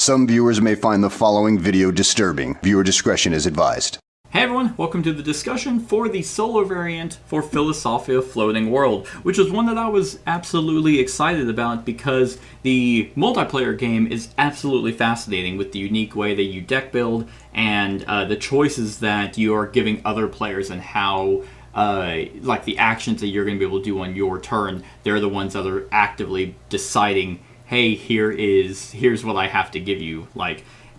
Some viewers may find the following video disturbing. Viewer discretion is advised. Hey everyone, welcome to the discussion for the solo variant for Philosophia Floating World, which was one that I was absolutely excited about because the multiplayer game is absolutely fascinating with the unique way that you deck build and the choices that you are giving other players and how like the actions that you're going to be able to do on your turn, they're the ones that are actively deciding, hey, here's what I have to give you.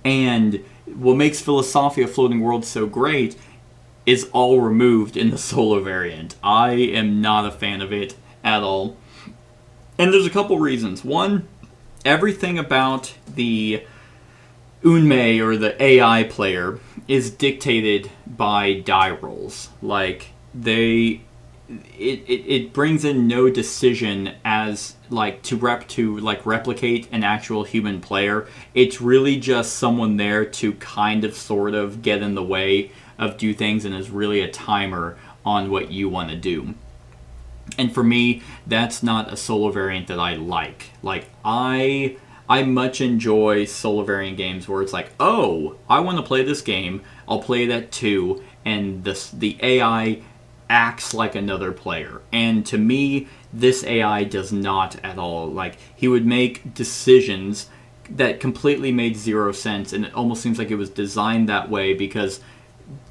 And what makes Philosophia Floating World so great is all removed in the solo variant. I am not a fan of it at all. And there's a couple reasons. One, everything about the Unmei or the AI player is dictated by die rolls. It brings in no decision as to replicate an actual human player. It's really just someone there to kind of sort of get in the way of do things and is really a timer on what you want to do. And for me, that's not a solo variant that I like. I much enjoy solo variant games where it's like, oh, I want to play this game, I'll play it at 2, and the AI acts like another player. And to me, this AI does not at all. He would make decisions that completely made zero sense, and it almost seems like it was designed that way because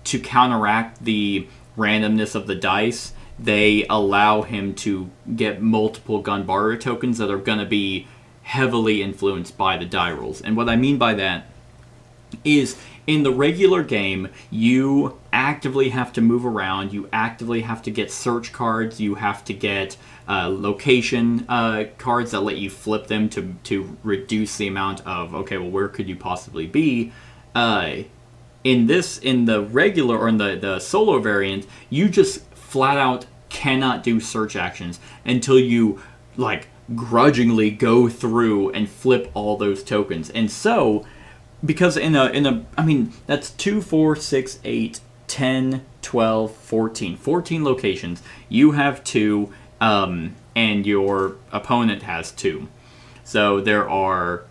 to counteract the randomness of the dice, they allow him to get multiple Gunbaru tokens that are going to be heavily influenced by the die rolls. And what I mean by that is, in the regular game, you actively have to move around, you actively have to get search cards, you have to get location cards that let you flip them to reduce the amount of, okay, well, where could you possibly be? In the regular, or in the solo variant, you just flat out cannot do search actions until you, grudgingly go through and flip all those tokens. And so, because that's 2, 4, 6, 8, 10, 12, 14. 14 locations. You have 2, and your opponent has 2. So there are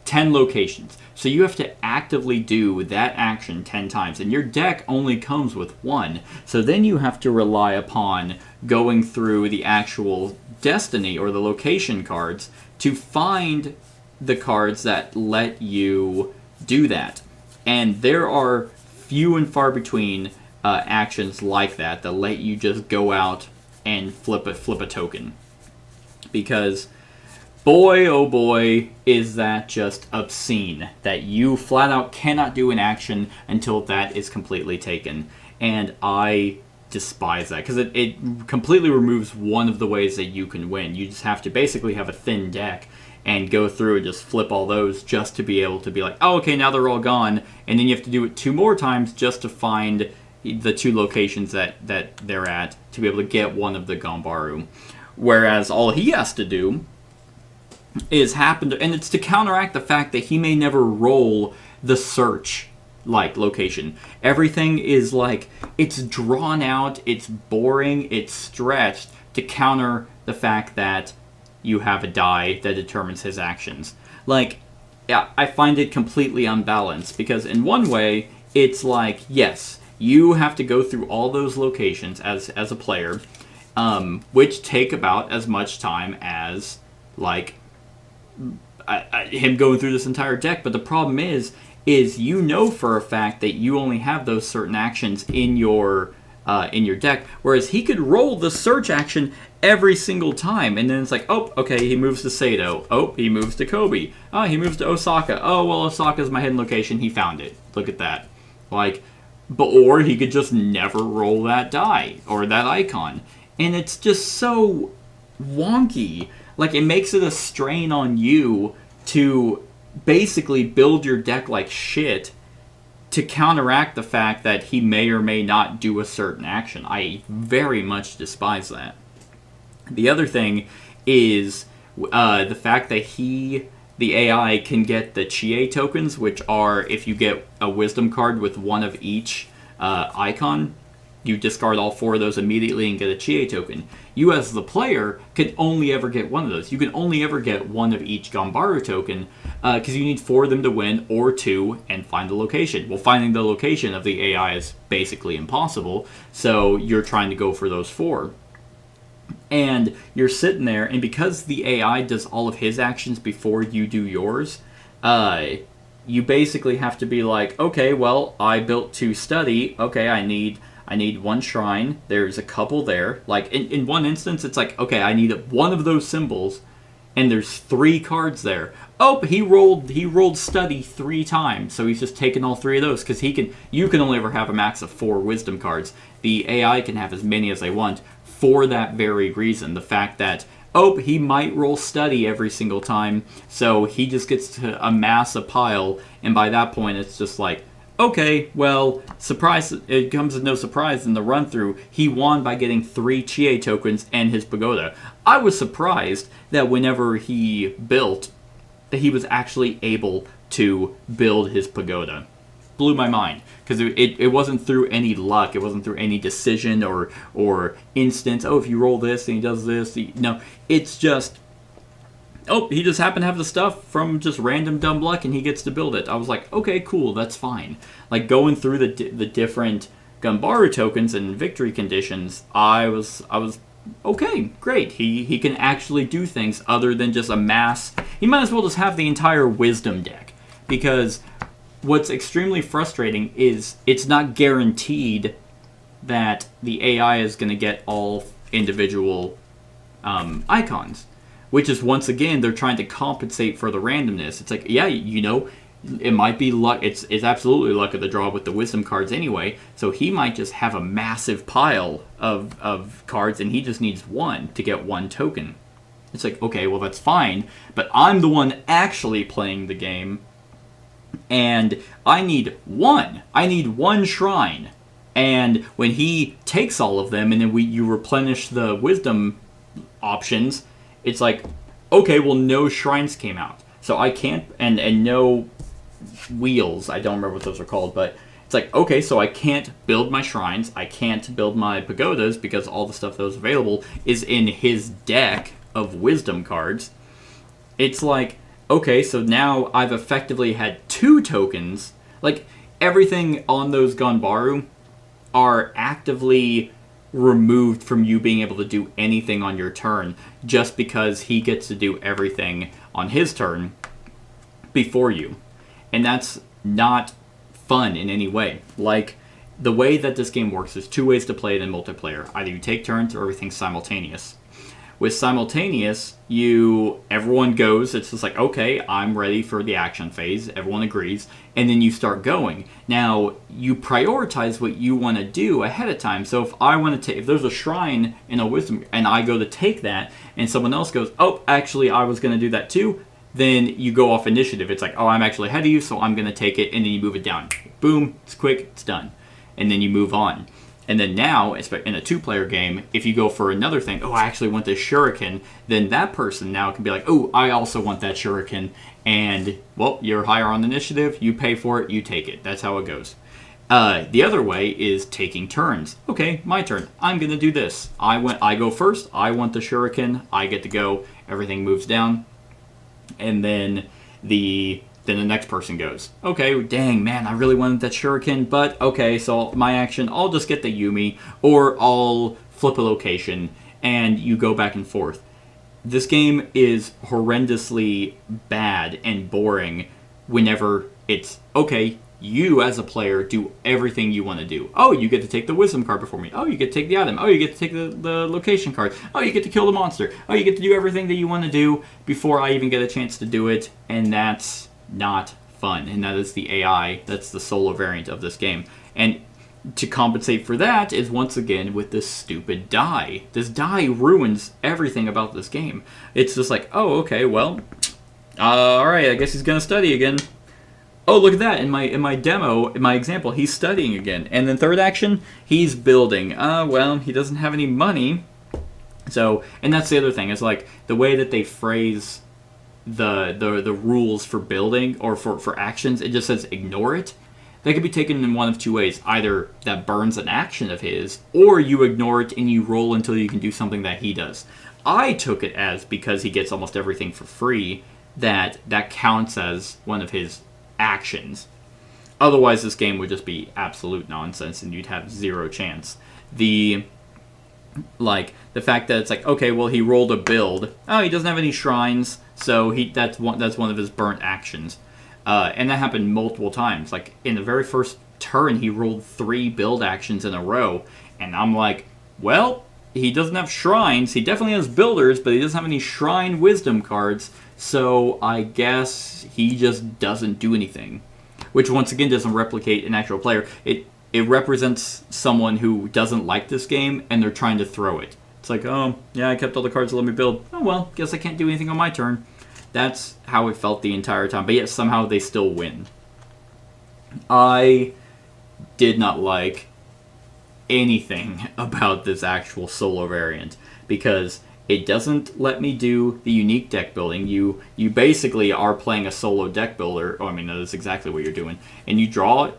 10 locations. So you have to actively do that action 10 times, and your deck only comes with 1. So then you have to rely upon going through the actual destiny or the location cards to find the cards that let you do that. And there are few and far between actions like that let you just go out and flip a token. Because boy, oh boy, is that just obscene that you flat out cannot do an action until that is completely taken. And I despise that because it completely removes one of the ways that you can win. You just have to basically have a thin deck and go through and just flip all those just to be able to be like, oh, okay, now they're all gone. And then you have to do it 2 more times just to find the 2 locations that they're at to be able to get one of the Gunbaru. Whereas all he has to do is and it's to counteract the fact that he may never roll the search location. Everything is it's drawn out, it's boring, it's stretched to counter the fact that you have a die that determines his actions. I find it completely unbalanced because in one way, it's yes, you have to go through all those locations as a player, which take about as much time as him going through this entire deck. But the problem is for a fact that you only have those certain actions in your deck, whereas he could roll the search action every single time, and then it's oh, okay, he moves to Sato. Oh, he moves to Kobe. Oh, he moves to Osaka. Oh, well, Osaka's my hidden location. He found it. Look at that. Or he could just never roll that die or that icon, and it's just so wonky. It makes it a strain on you to basically build your deck like shit to counteract the fact that he may or may not do a certain action. I very much despise that. The other thing is the fact that the AI can get the Chie tokens, which are if you get a wisdom card with one of each icon, you discard all 4 of those immediately and get a Chie token. You as the player can only ever get one of those. You can only ever get one of each Ganbaru token because you need 4 of them to win, or 2 and find the location. Well, finding the location of the AI is basically impossible, so you're trying to go for those 4. And you're sitting there, and because the AI does all of his actions before you do yours, you basically have to be like, okay, well, I built to study. Okay, I need 1 shrine. There's a couple there. Like, in one instance, it's like, okay, I need one of those symbols, and there's 3 cards there. Oh, but he rolled study 3 times, so he's just taking all 3 of those, because you can only ever have a max of 4 wisdom cards. The AI can have as many as they want for that very reason. The fact that, oh, he might roll study every single time, so he just gets to amass a pile, and by that point, it's just like, okay, well, surprise, it comes as no surprise in the run-through, he won by getting 3 Chie tokens and his pagoda. I was surprised that whenever he built, that he was actually able to build his pagoda. Blew my mind, because it wasn't through any luck, it wasn't through any decision or instance, oh, if you roll this and he does this, no, it's just, oh, he just happened to have the stuff from just random dumb luck and he gets to build it. I was like, okay, cool, that's fine. Like, going through the different Ganbaru tokens and victory conditions, I was okay, great. He can actually do things other than just amass. He might as well just have the entire wisdom deck, because what's extremely frustrating is it's not guaranteed that the AI is going to get all individual icons, which is, once again, they're trying to compensate for the randomness. It's like, yeah, it might be luck. It's absolutely luck of the draw with the wisdom cards anyway, so he might just have a massive pile of cards and he just needs 1 to get 1 token. It's like, okay, well, that's fine, but I'm the one actually playing the game, and I need 1. I need 1 shrine. And when he takes all of them and then you replenish the wisdom options, it's like, okay, well, no shrines came out. So I can't, and no wheels, I don't remember what those are called, but it's like, okay, so I can't build my shrines, I can't build my pagodas, because all the stuff that was available is in his deck of wisdom cards. It's like, okay, so now I've effectively had 2 tokens. Like, everything on those Ganbaru are actively removed from you being able to do anything on your turn, just because he gets to do everything on his turn before you. And that's not fun in any way. Like, the way that this game works is 2 ways to play it in multiplayer. Either you take turns or everything's simultaneous. With simultaneous, everyone goes, it's just like, okay, I'm ready for the action phase, everyone agrees, and then you start going. Now, you prioritize what you want to do ahead of time. So if there's a shrine in a wisdom, and I go to take that, and someone else goes, oh, actually, I was going to do that too, then you go off initiative. It's like, oh, I'm actually ahead of you, so I'm going to take it, and then you move it down. Boom, it's quick, it's done. And then you move on. And then now, in a 2-player game, if you go for another thing, oh, I actually want this shuriken, then that person now can be like, oh, I also want that shuriken, and, well, you're higher on initiative, you pay for it, you take it. That's how it goes. The other way is taking turns. Okay, my turn. I'm going to do this. I go first, I want the shuriken, I get to go, everything moves down, and then the next person goes, okay, dang, man, I really wanted that shuriken, but okay, so my action, I'll just get the Yumi, or I'll flip a location, and you go back and forth. This game is horrendously bad and boring whenever it's, okay, you as a player do everything you want to do. Oh, you get to take the wisdom card before me. Oh, you get to take the item. Oh, you get to take the location card. Oh, you get to kill the monster. Oh, you get to do everything that you want to do before I even get a chance to do it, and that's not fun. And that is the AI. That's the solo variant of this game. And to compensate for that is, once again, with this stupid die. This die ruins everything about this game. It's just like, oh, okay, well, alright, I guess he's gonna study again. Oh, look at that, in my demo, in my example, he's studying again. And then third action, he's building. Well, he doesn't have any money. So, and that's the other thing, is like, the way that they phrase the rules for building, or for actions, it just says ignore it. that could be taken in one of two ways. Either that burns an action of his, or you ignore it and you roll until you can do something that he does. I took it as, because he gets almost everything for free, that counts as one of his actions. Otherwise, this game would just be absolute nonsense and you'd have zero chance. The fact that it's like, okay, well, he rolled a build. Oh, he doesn't have any shrines, so that's one of his burnt actions. And that happened multiple times. Like, in the very first turn, he rolled 3 build actions in a row. And I'm like, well, he doesn't have shrines. He definitely has builders, but he doesn't have any shrine wisdom cards. So I guess he just doesn't do anything. Which, once again, doesn't replicate an actual player. It represents someone who doesn't like this game, and they're trying to throw it. It's like, oh, yeah, I kept all the cards to let me build. Oh, well, guess I can't do anything on my turn. That's how it felt the entire time. But yet, somehow, they still win. I did not like anything about this actual solo variant, because it doesn't let me do the unique deck building. You basically are playing a solo deck builder. Oh, I mean, that's exactly what you're doing. And you draw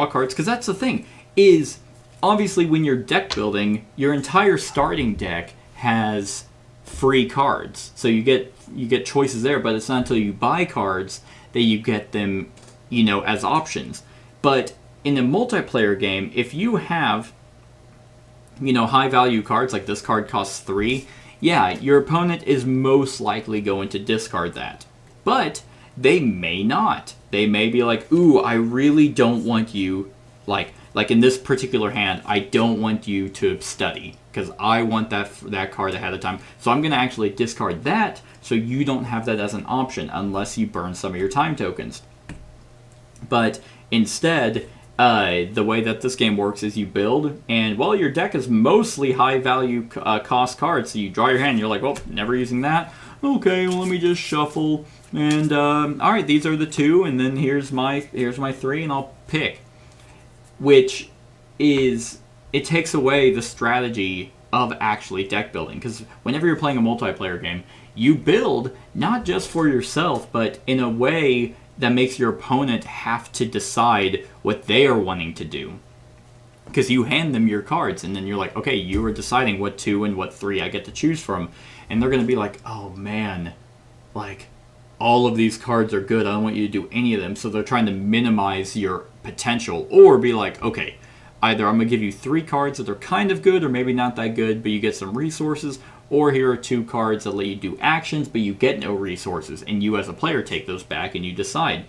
cards, because that's the thing, is obviously when you're deck building, your entire starting deck has free cards. So you get choices there, but it's not until you buy cards that you get them, as options. But in a multiplayer game, if you have, high value cards, like this card costs 3, yeah, your opponent is most likely going to discard that. But they may not. They may be like, ooh, I really don't want you, like in this particular hand, I don't want you to study, because I want that card ahead of time. So I'm going to actually discard that, so you don't have that as an option, unless you burn some of your time tokens. But instead, the way that this game works is you build, and well, your deck is mostly high value cost cards, so you draw your hand, you're like, well, never using that. Okay, well, let me just shuffle, and alright, these are the 2, and then here's my 3, and I'll pick. Which is, it takes away the strategy of actually deck building, because whenever you're playing a multiplayer game, you build not just for yourself, but in a way that makes your opponent have to decide what they are wanting to do. Because you hand them your cards, and then you're like, okay, you are deciding what 2 and what 3 I get to choose from. And they're going to be like, oh man, like, all of these cards are good, I don't want you to do any of them. So they're trying to minimize your potential, or be like, okay, either I'm going to give you 3 cards that are kind of good, or maybe not that good, but you get some resources, or here are 2 cards that let you do actions, but you get no resources, and you as a player take those back and you decide.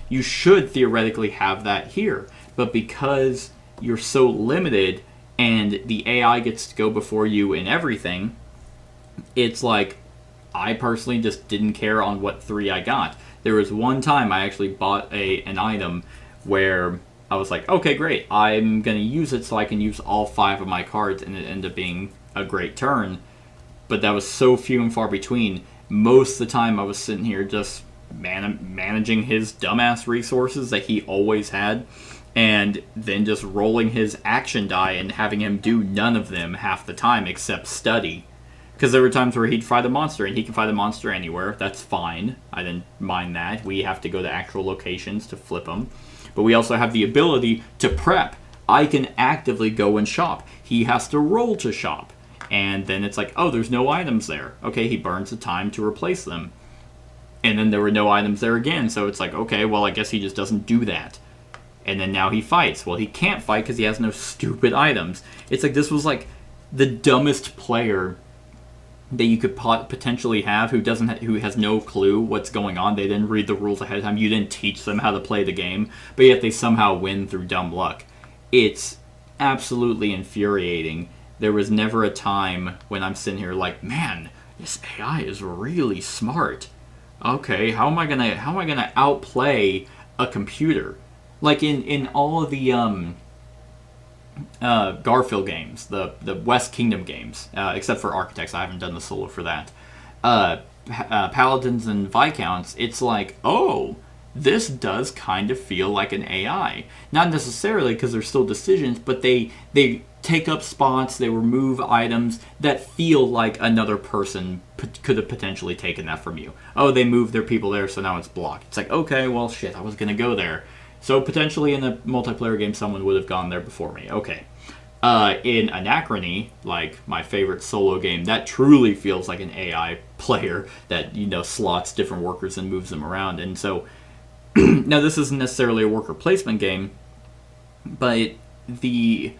You should theoretically have that here, but because you're so limited and the AI gets to go before you in everything, it's like, I personally just didn't care on what 3 I got. There was one time I actually bought an item where I was like, okay, great, I'm going to use it so I can use all 5 of my cards, and it ended up being a great turn. But that was so few and far between. Most of the time I was sitting here just managing his dumbass resources that he always had, and then just rolling his action die and having him do none of them half the time except study. Because there were times where he'd fight a monster, and he can fight a monster anywhere. That's fine. I didn't mind that. We have to go to actual locations to flip them. But we also have the ability to prep. I can actively go and shop. He has to roll to shop. And then it's like, oh, there's no items there. Okay, he burns the time to replace them. And then there were no items there again. So it's like, okay, well, I guess he just doesn't do that. And then now he fights. Well, he can't fight because he has no stupid items. It's like, this was like the dumbest player that you could potentially have, who has no clue what's going on. They didn't read the rules ahead of time. You didn't teach them how to play the game, but yet they somehow win through dumb luck. It's absolutely infuriating. There was never a time when I'm sitting here like, man, this AI is really smart. Okay, how am I gonna outplay a computer? Like in all of the Garfield games, the West Kingdom games, except for Architects. I haven't done the solo for that. Paladins and Viscounts, it's like, oh, this does kind of feel like an AI. Not necessarily because they're still decisions, but they take up spots, they remove items that feel like another person could have potentially taken that from you. Oh, they moved their people there, so now it's blocked. It's like, okay, well, shit, I was going to go there. So potentially in a multiplayer game, someone would have gone there before me. Okay. In Anachrony, like my favorite solo game, that truly feels like an AI player that, slots different workers and moves them around. And so, now this isn't necessarily a worker placement game, but the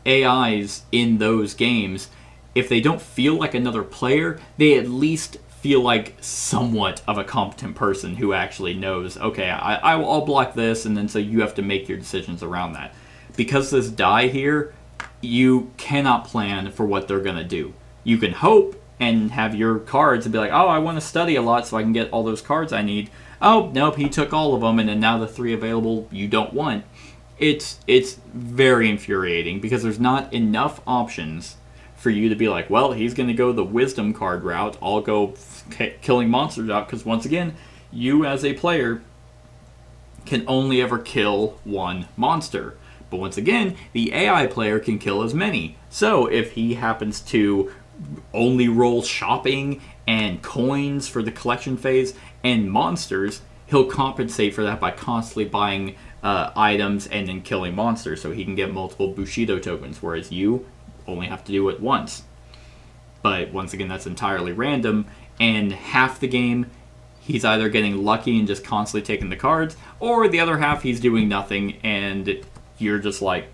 AIs in those games, if they don't feel like another player, they at least feel like somewhat of a competent person who actually knows, okay, I'll block this, and then so you have to make your decisions around that. Because this die here, you cannot plan for what they're going to do. You can hope and have your cards and be like, oh, I want to study a lot so I can get all those cards I need. Oh, nope, he took all of them, and then now the 3 available you don't want. It's very infuriating because there's not enough options for you to be like, well, he's going to go the wisdom card route. I'll go killing monsters out, because once again, you as a player can only ever kill one monster. But once again, the AI player can kill as many. So if he happens to only roll shopping and coins for the collection phase and monsters, he'll compensate for that by constantly buying items and then killing monsters, so he can get multiple Bushido tokens, whereas you only have to do it once. But once again, that's entirely random, and half the game he's either getting lucky and just constantly taking the cards, or the other half he's doing nothing, and you're just like,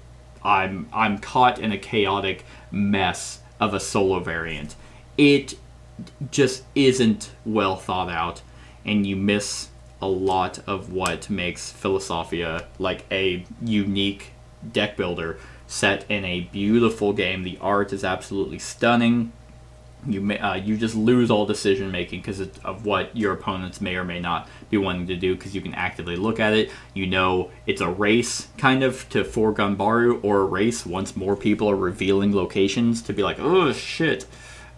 I'm caught in a chaotic mess of a solo variant. It just isn't well thought out, and you miss a lot of what makes Philosophia like a unique deck builder set in a beautiful game. The art is absolutely stunning. You just lose all decision making because of what your opponents may or may not be wanting to do, because you can actively look at it. It's a race kind of to for Ganbaru, or a race once more people are revealing locations to be like, oh shit,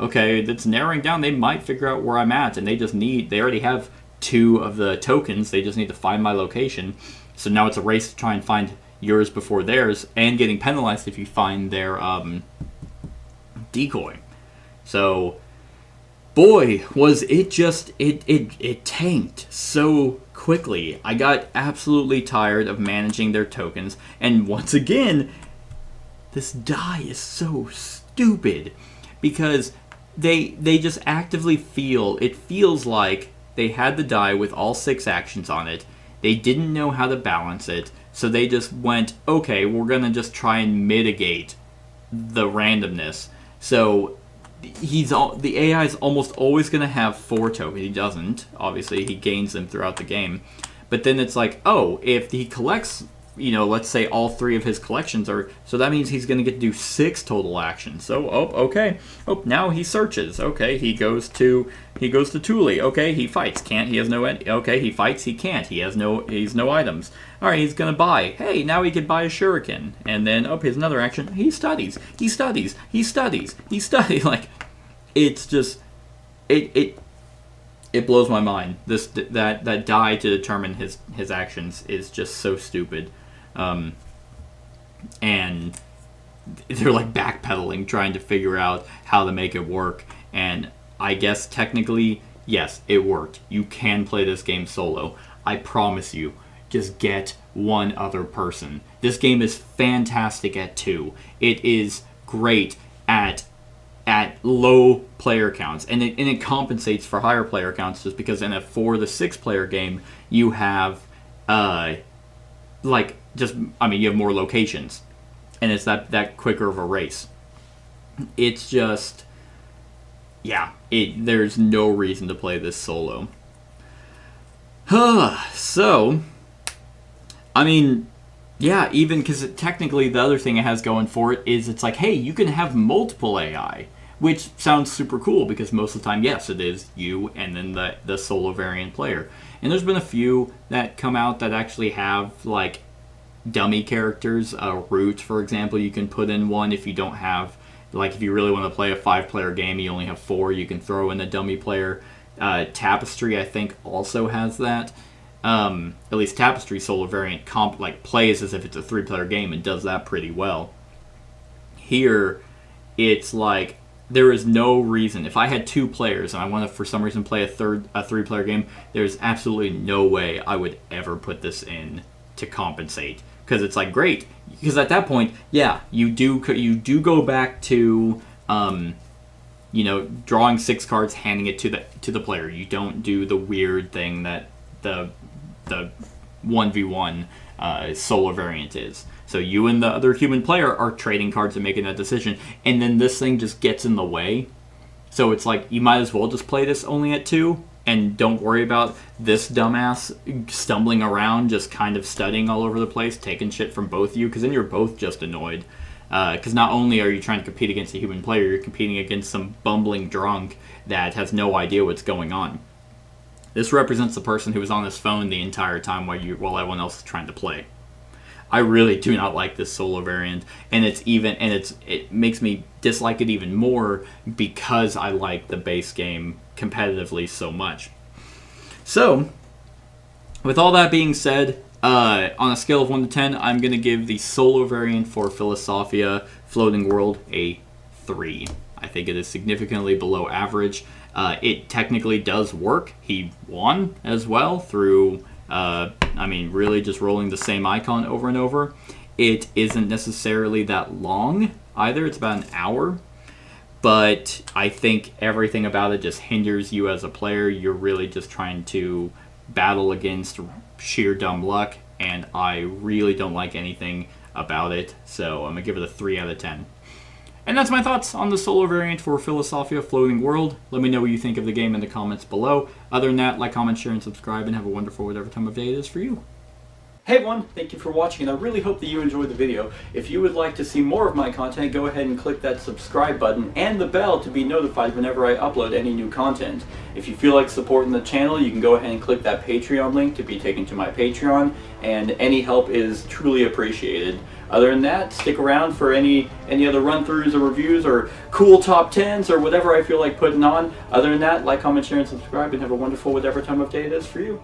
okay, that's narrowing down. They might figure out where I'm at, and they already have 2 of the tokens. They just need to find my location. So now it's a race to try and find yours before theirs, and getting penalized if you find their decoy. So, boy, was it just, it tanked so quickly. I got absolutely tired of managing their tokens, and once again, this die is so stupid, because they just actively feels like they had the die with all 6 actions on it. They didn't know how to balance it, so they just went, okay, we're going to just try and mitigate the randomness. So the AI is almost always going to have 4 tokens. He doesn't. Obviously, he gains them throughout the game. But then it's like, oh, if he collects, let's say all 3 of his collections are, so that means he's going to get to do 6 total actions. So, okay. Now he searches. Okay, he goes to Thule. Okay, he fights. Can't. He has no. Okay, he fights. He can't. He's no items. All right, he's gonna buy. Hey, now he could buy a shuriken. And then, here's another action. He studies. Like, it's just, it blows my mind. That die to determine his actions is just so stupid. And they're like backpedaling, trying to figure out how to make it work. And I guess technically, yes, it worked. You can play this game solo. I promise you. Just get one other person. This game is fantastic at 2. It is great at low player counts, and it compensates for higher player counts, just because in a 4 to 6 player game you have you have more locations, and it's that quicker of a race. It's just, there's no reason to play this solo. So, even because technically the other thing it has going for it is it's like, hey, you can have multiple AI, which sounds super cool, because most of the time, yes, it is you and then the solo variant player. And there's been a few that come out that actually have, like, dummy characters. Root, for example, you can put in one if you don't have, like, if you really want to play a 5-player game, you only have 4, you can throw in a dummy player. Tapestry, I think, also has that. At least Tapestry solo variant plays as if it's a 3-player game and does that pretty well. Here, it's like, there is no reason. If I had 2 players and I want to, for some reason, play a 3-player game, there's absolutely no way I would ever put this in to compensate, because it's like, great, because at that point, yeah, you do go back to drawing 6 cards, handing it to the player. You don't do the weird thing that the 1v1 solo variant is. So you and the other human player are trading cards and making that decision, and then this thing just gets in the way. So it's like, you might as well just play this only at 2, and don't worry about this dumbass stumbling around, just kind of studying all over the place, taking shit from both of you, because then you're both just annoyed. Because not only are you trying to compete against a human player, you're competing against some bumbling drunk that has no idea what's going on. This represents the person who was on his phone the entire time while everyone else is trying to play. I really do not like this solo variant, and it makes me dislike it even more because I like the base game competitively so much. So, with all that being said, on a scale of 1 to 10, I'm going to give the solo variant for Philosophia Floating World a 3. I think it is significantly below average. It technically does work. He won as well through, really just rolling the same icon over and over. It isn't necessarily that long either. It's about an hour. But I think everything about it just hinders you as a player. You're really just trying to battle against sheer dumb luck, and I really don't like anything about it. So I'm going to give it a 3 out of 10. And that's my thoughts on the solo variant for Philosophia Floating World. Let me know what you think of the game in the comments below. Other than that, like, comment, share, and subscribe, and have a wonderful whatever time of day it is for you. Hey everyone, thank you for watching, and I really hope that you enjoyed the video. If you would like to see more of my content, go ahead and click that subscribe button and the bell to be notified whenever I upload any new content. If you feel like supporting the channel, you can go ahead and click that Patreon link to be taken to my Patreon, and any help is truly appreciated. Other than that, stick around for any other run-throughs or reviews or cool top 10s or whatever I feel like putting on. Other than that, like, comment, share, and subscribe, and have a wonderful whatever time of day it is for you.